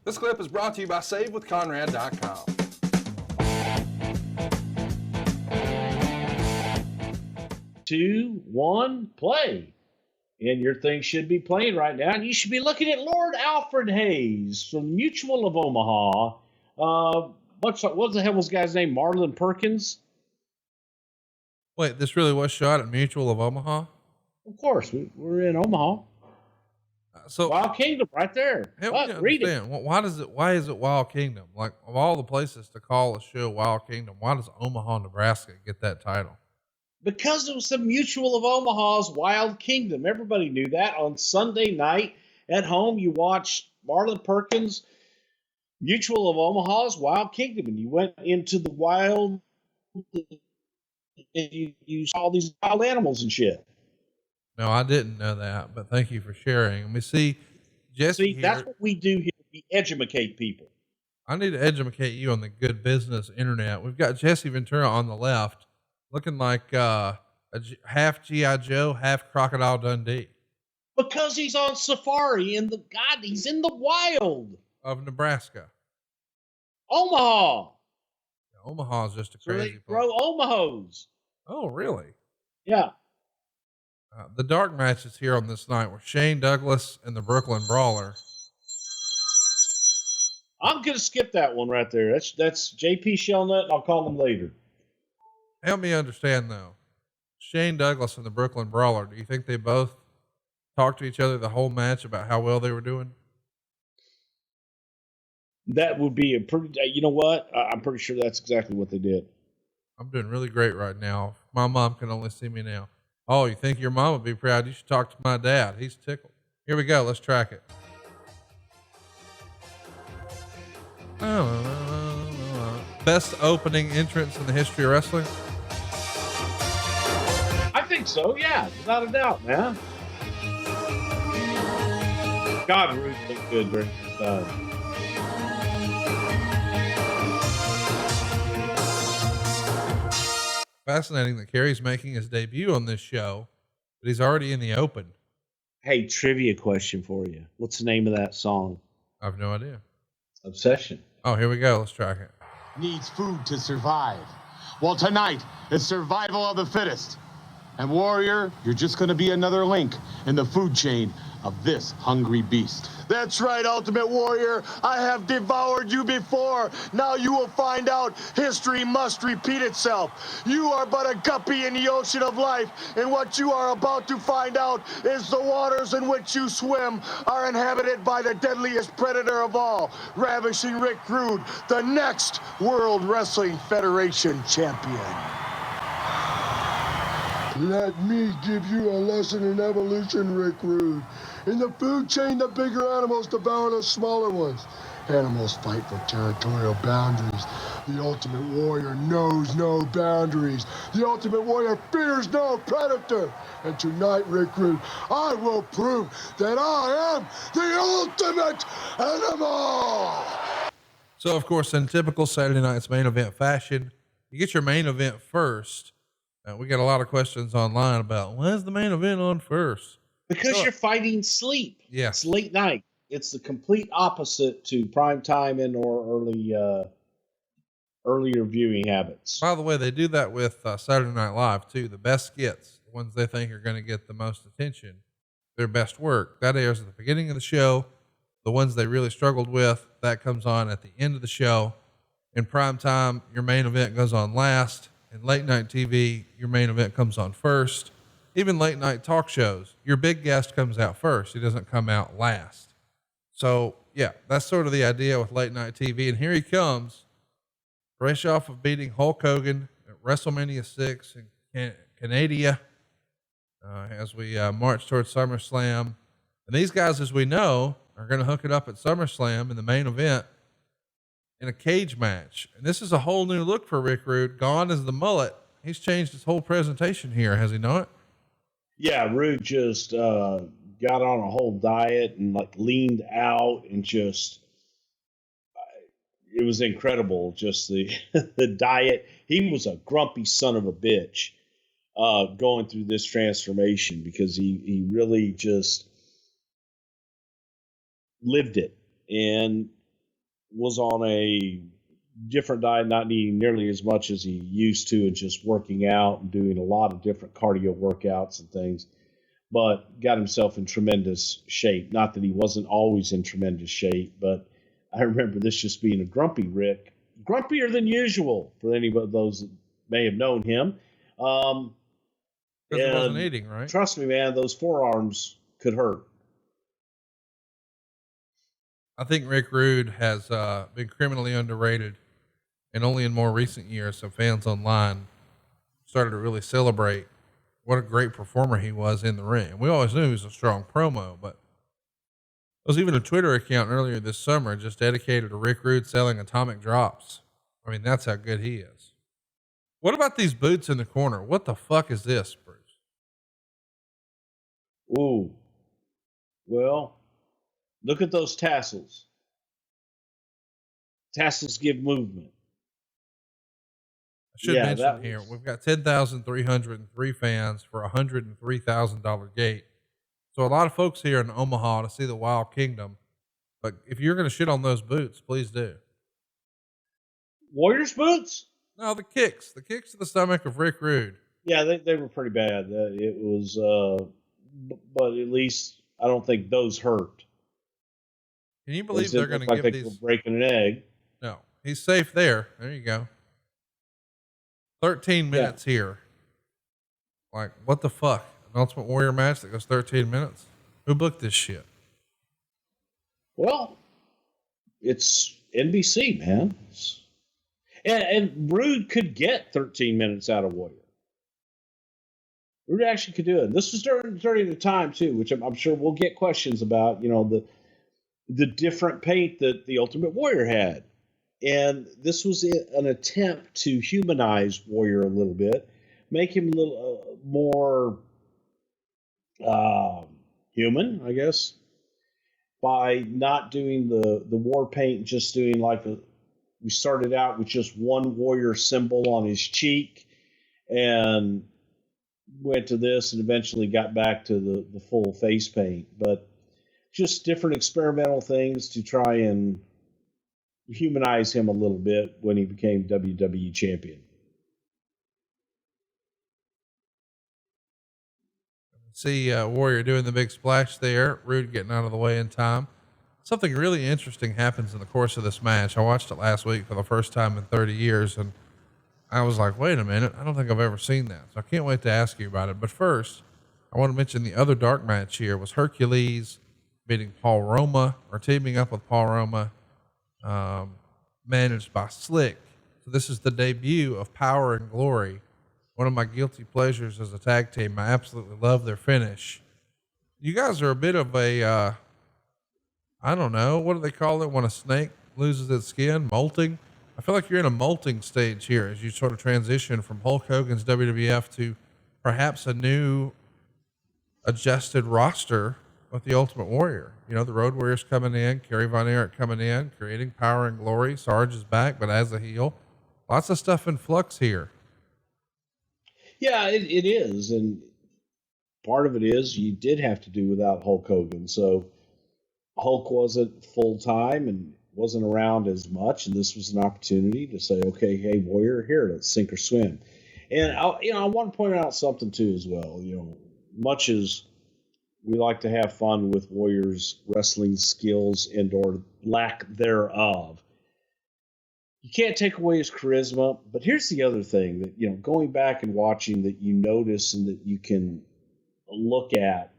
This clip is brought to you by SaveWithConrad.com. 2, 1, play. And your thing should be playing right now. And you should be looking at Lord Alfred Hayes from Mutual of Omaha. What the hell was the guy's name? Marlon Perkins? Wait, this really was shot at Mutual of Omaha? Of course, we're in Omaha. So Wild Kingdom right there. Help me understand. Why is it Wild Kingdom? Like, of all the places to call a show Wild Kingdom, why does Omaha, Nebraska get that title? Because it was the Mutual of Omaha's Wild Kingdom. Everybody knew that. On Sunday night at home, you watched Marlon Perkins' Mutual of Omaha's Wild Kingdom, and you went into the wild and you saw these wild animals and shit. No, I didn't know that, but thank you for sharing. And we see Jesse here. That's what we do here. We educate people. I need to educate you on the good business internet. We've got Jesse Ventura on the left, looking like half G.I. Joe, half Crocodile Dundee. Because he's on safari he's in the wild of Nebraska. Omaha. Yeah, Omaha's just a crazy place. Grow Omahos. Oh, really? Yeah. The dark matches here on this night were Shane Douglas and the Brooklyn Brawler. I'm going to skip that one right there. That's JP Shellnut, and I'll call him later. Help me understand, though. Shane Douglas and the Brooklyn Brawler, do you think they both talked to each other the whole match about how well they were doing? That would be a pretty, you know what? I'm pretty sure that's exactly what they did. I'm doing really great right now. My mom can only see me now. Oh, you think your mom would be proud? You should talk to my dad. He's tickled. Here we go. Let's track it. Best opening entrance in the history of wrestling? I think so, yeah. Without a doubt, man. God, Rude looked good during this time. Fascinating that Kerry's making his debut on this show, but he's already in the open. Hey, trivia question for you. What's the name of that song? I have no idea. Obsession. Oh, here we go. Let's track it. Needs food to survive. Well, tonight is survival of the fittest. And Warrior, you're just going to be another link in the food chain of this hungry beast. That's right, Ultimate Warrior. I have devoured you before. Now you will find out history must repeat itself. You are but a guppy in the ocean of life, and what you are about to find out is the waters in which you swim are inhabited by the deadliest predator of all, Ravishing Rick Rude, the next World Wrestling Federation champion. Let me give you a lesson in evolution, Rick Rude. In the food chain, the bigger animals devour the smaller ones. Animals fight for territorial boundaries. The Ultimate Warrior knows no boundaries. The Ultimate Warrior fears no predator. And tonight, Rick Rude, I will prove that I am the ultimate animal. So, of course, in typical Saturday night's main event fashion, you get your main event first. We got a lot of questions online about when's the main event on first? Because you're fighting sleep. Yeah. It's late night. It's the complete opposite to prime time and or earlier viewing habits. By the way, they do that with Saturday Night Live too. The best skits, the ones they think are going to get the most attention, their best work, that airs at the beginning of the show. The ones they really struggled with, that comes on at the end of the show. In prime time, your main event goes on last. In late night TV, your main event comes on first. Even late night talk shows, your big guest comes out first. He doesn't come out last. So yeah, that's sort of the idea with late night TV. And here he comes, fresh off of beating Hulk Hogan at WrestleMania 6 in Canada, as we march towards SummerSlam. And these guys, as we know, are going to hook it up at SummerSlam in the main event in a cage match. And this is a whole new look for Rick Rude. Gone is the mullet. He's changed his whole presentation here, has he not? Yeah, Rude just got on a whole diet and like leaned out and just it was incredible. Just the the diet. He was a grumpy son of a bitch going through this transformation because he really just lived it. And was on a different diet, not eating nearly as much as he used to, and just working out and doing a lot of different cardio workouts and things, but got himself in tremendous shape. Not that he wasn't always in tremendous shape, but I remember this just being a grumpy Rick, grumpier than usual for any of those that may have known him. Because he wasn't eating, right? Trust me, man, those forearms could hurt. I think Rick Rude has been criminally underrated, and only in more recent years have fans online started to really celebrate what a great performer he was in the ring. We always knew he was a strong promo, but there was even a Twitter account earlier this summer just dedicated to Rick Rude selling atomic drops. I mean, that's how good he is. What about these boots in the corner? What the fuck is this, Bruce? Ooh. Well, look at those tassels. Tassels give movement. I should mention here, we've got 10,303 fans for a $103,000 gate. So a lot of folks here in Omaha to see the Wild Kingdom. But if you're going to shit on those boots, please do. Warriors boots? No, the kicks to the stomach of Rick Rude. Yeah, they were pretty bad. It was, but at least I don't think those hurt. Can you believe they're going to give these? Were breaking an egg. No, he's safe there. There you go. 13 minutes here. Like, what the fuck? An Ultimate Warrior match that goes 13 minutes? Who booked this shit? Well, it's NBC, man. And Rude could get 13 minutes out of Warrior. Rude actually could do it. This was during the time, too, which I'm sure we'll get questions about, you know, the different paint that the Ultimate Warrior had. And this was an attempt to humanize Warrior a little bit, make him a little more human, I guess, by not doing the war paint, just doing we started out with just one Warrior symbol on his cheek and went to this and eventually got back to the full face paint. But just different experimental things to try and humanize him a little bit when he became WWE champion. See Warrior doing the big splash there. Rude getting out of the way in time. Something really interesting happens in the course of this match. I watched it last week for the first time in 30 years, and I was like, wait a minute, I don't think I've ever seen that. So I can't wait to ask you about it. But first, I want to mention the other dark match here was Hercules beating Paul Roma, or teaming up with Paul Roma, managed by Slick. So this is the debut of Power and Glory. One of my guilty pleasures as a tag team. I absolutely love their finish. You guys are a bit of a, I don't know, what do they call it when a snake loses its skin? Molting? I feel like you're in a molting stage here as you sort of transition from Hulk Hogan's WWF to perhaps a new adjusted roster with the Ultimate Warrior. You know, the Road Warriors coming in, Kerry Von Erich coming in, creating Power and Glory. Sarge is back, but as a heel. Lots of stuff in flux here. Yeah, it is. And part of it is you did have to do without Hulk Hogan. So Hulk wasn't full time and wasn't around as much. And this was an opportunity to say, okay, hey, Warrior, here, let's sink or swim. And I want to point out something too, as well. You know, much as we like to have fun with Warrior's wrestling skills and or lack thereof, you can't take away his charisma. But here's the other thing that, you know, going back and watching that you notice and that you can look at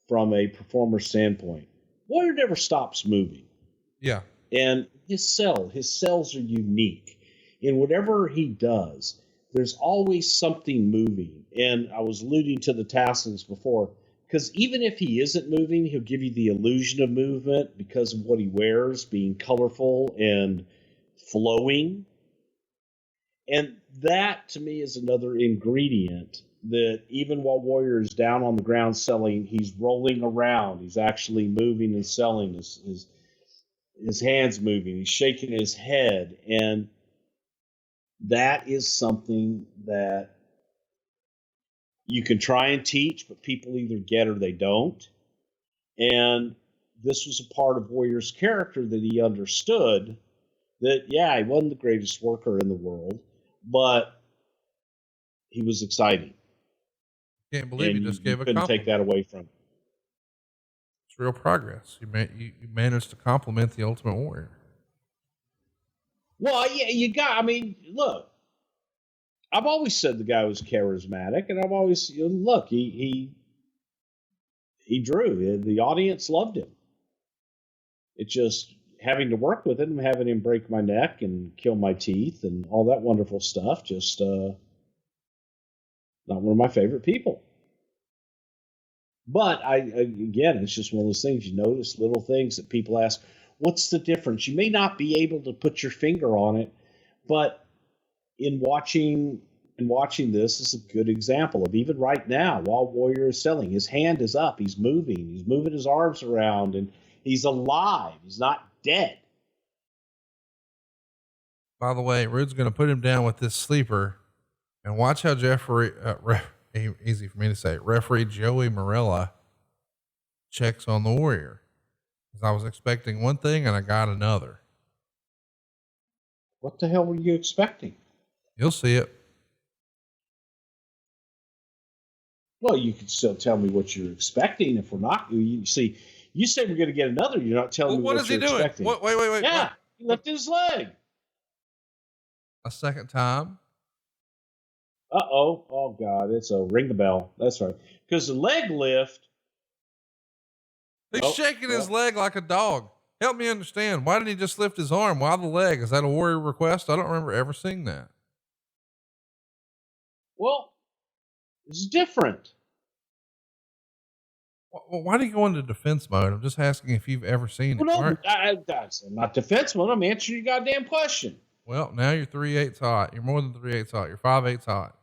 from a performer standpoint. Warrior never stops moving. Yeah. And his cells are unique. In whatever he does, there's always something moving. And I was alluding to the tassels before, because even if he isn't moving, he'll give you the illusion of movement because of what he wears, being colorful and flowing. And that, to me, is another ingredient that even while Warrior is down on the ground selling, he's rolling around. He's actually moving and selling. His hands moving. He's shaking his head. And that is something that you can try and teach, but people either get or they don't. And this was a part of Warrior's character that he understood that, yeah, he wasn't the greatest worker in the world, but he was exciting. Can't believe and you just you gave a couldn't compliment. take that away from him. It's real progress. You managed to compliment the Ultimate Warrior. Well, yeah, I mean, look, I've always said the guy was charismatic, and I've always, look, he drew. The audience loved him. It's just having to work with him, having him break my neck and kill my teeth and all that wonderful stuff, just not one of my favorite people. But again, it's just one of those things. You notice little things that people ask, what's the difference? You may not be able to put your finger on it, but in watching this is a good example of, even right now, while Warrior is selling, his hand is up, he's moving his arms around, and he's alive. He's not dead. By the way, Rude's going to put him down with this sleeper, and watch how easy for me to say, referee Joey Morella checks on the Warrior. Because I was expecting one thing and I got another. What the hell were you expecting? You'll see it. Well, you can still tell me what you're expecting. If we're not, you see, you say we're going to get another. You're not telling me what is he you're doing? expecting. Wait. Yeah, he lifted his leg. A second time. Oh God, it's a ring the bell. That's right. Because the leg lift. He's shaking his leg like a dog. Help me understand. Why didn't he just lift his arm? Why the leg? Is that a Warrior request? I don't remember ever seeing that. Well, it's different. Why do you go into defense mode? I'm just asking if you've ever seen it. Well, no, I'm not defense mode. I'm answering your goddamn question. Well, now you're 3/8 hot. You're more than 3/8 hot. You're 5/8 hot.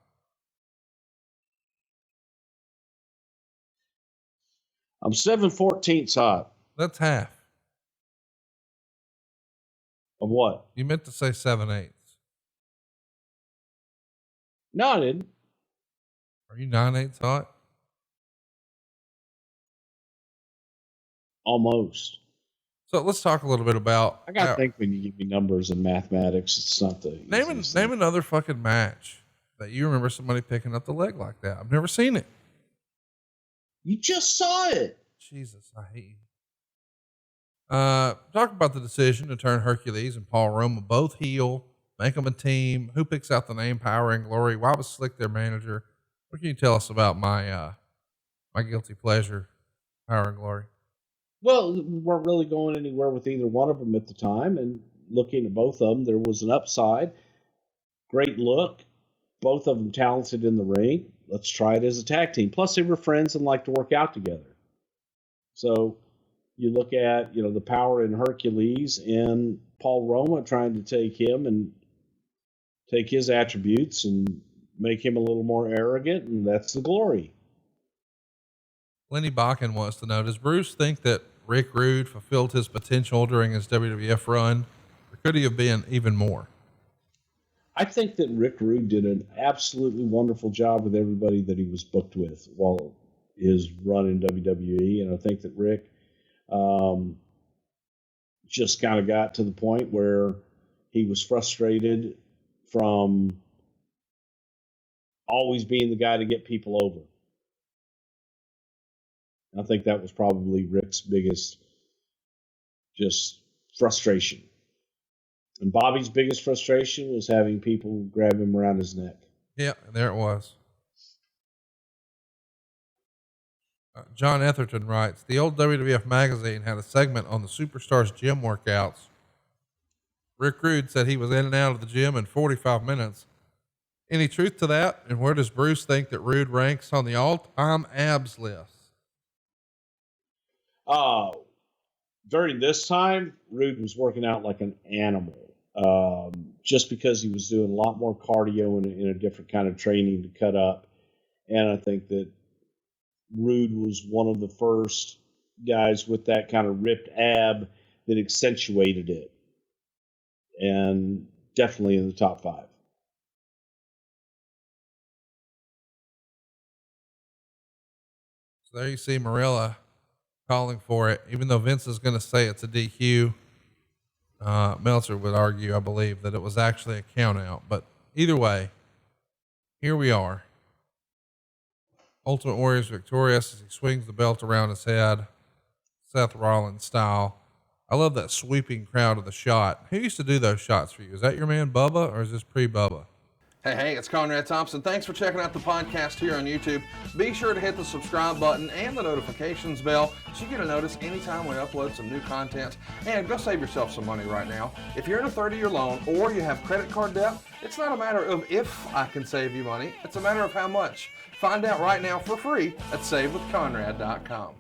I'm 7/14 hot. That's half. Of what? You meant to say 7/8. No, I didn't. Are you 9/8 hot? Almost. So let's talk a little bit about. I gotta think when you give me numbers and mathematics, it's not the name another fucking match that you remember somebody picking up the leg like that. I've never seen it. You just saw it. Jesus, I hate you. Talk about the decision to turn Hercules and Paul Roma both heel, make them a team. Who picks out the name Power and Glory? Why was Slick their manager? What can you tell us about my guilty pleasure, Power and Glory? Well, we weren't really going anywhere with either one of them at the time, and looking at both of them, there was an upside. Great look. Both of them talented in the ring. Let's try it as a tag team. Plus, they were friends and liked to work out together. So you look at, the Power in Hercules and Paul Roma trying to take him and take his attributes and make him a little more arrogant, and that's the Glory. Lenny Bakken wants to know, does Bruce think that Rick Rude fulfilled his potential during his WWF run, or could he have been even more? I think that Rick Rude did an absolutely wonderful job with everybody that he was booked with while his run in WWE. And I think that Rick just kind of got to the point where he was frustrated from always being the guy to get people over. I think that was probably Rick's biggest just frustration. And Bobby's biggest frustration was having people grab him around his neck. Yeah, there it was. John Etherton writes, the old WWF magazine had a segment on the Superstars gym workouts. Rick Rude said he was in and out of the gym in 45 minutes. Any truth to that? And where does Bruce think that Rude ranks on the all-time abs list? During this time, Rude was working out like an animal. Just because he was doing a lot more cardio and in a different kind of training to cut up. And I think that Rude was one of the first guys with that kind of ripped ab that accentuated it. And definitely in the top 5. So there you see Morella calling for it, even though Vince is going to say it's a DQ. Meltzer would argue, I believe, that it was actually a count out. But either way, here we are. Ultimate Warrior's victorious as he swings the belt around his head, Seth Rollins style. I love that sweeping crowd of the shot. Who used to do those shots for you? Is that your man Bubba, or is this pre-Bubba? Hey, it's Conrad Thompson. Thanks for checking out the podcast here on YouTube. Be sure to hit the subscribe button and the notifications bell so you get a notice anytime we upload some new content. And go save yourself some money right now. If you're in a 30-year loan or you have credit card debt, it's not a matter of if I can save you money. It's a matter of how much. Find out right now for free at SaveWithConrad.com.